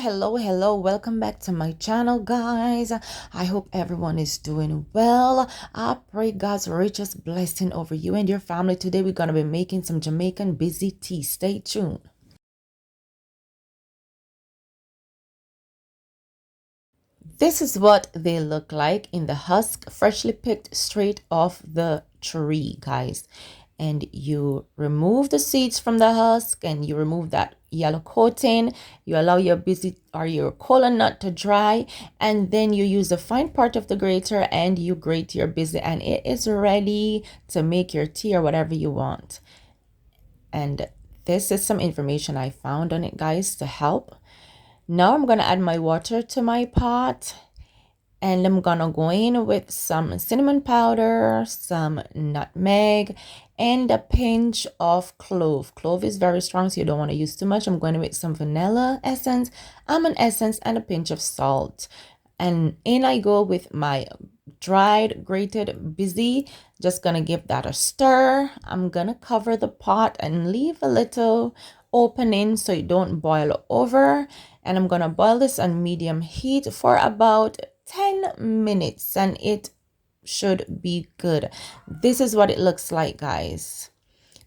Hello. Welcome back to my channel, guys. I hope everyone is doing well. I pray God's richest blessing over you and your family. Today, we're going to be making some Jamaican Bizzy tea. Stay tuned. This is what they look like in the husk, freshly picked straight off the tree, guys. And you remove the seeds from the husk and you remove that yellow coating. You allow your busy or your cola nut to dry, and then you use the fine part of the grater and you grate your busy, and it is ready to make your tea or whatever you want. And this is some information I found on it, guys, to help. Now I'm gonna add my water to my pot, and I'm gonna go in with some cinnamon powder, some nutmeg, and a pinch of clove. Clove is very strong, so you don't want to use too much. I'm going with some vanilla essence, almond essence, and a pinch of salt. And in I go with my dried grated busy. Just gonna give that a stir. I'm gonna cover the pot and leave a little opening so it don't boil over. And I'm gonna boil this on medium heat for about 10 minutes, and it should be good. This is what it looks like, guys.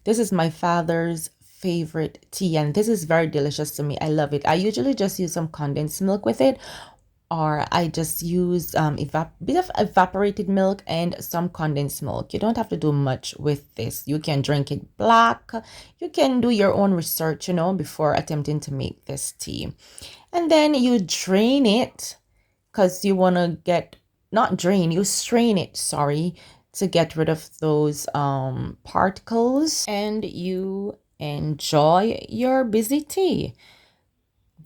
This is my father's favorite tea, and this is very delicious to me. I love it. I usually just use some condensed milk with it, or I just use bit of evaporated milk and some condensed milk. You don't have to do much with this. You can drink it black. You can do your own research, before attempting to make this tea. And then you drain it, because you want to you strain it, to get rid of those particles, and you enjoy your busy tea.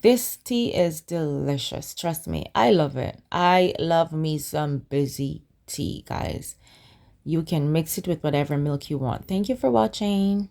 This tea is delicious. Trust me, I love it. I love me some busy tea, guys. You can mix it with whatever milk you want. Thank you for watching.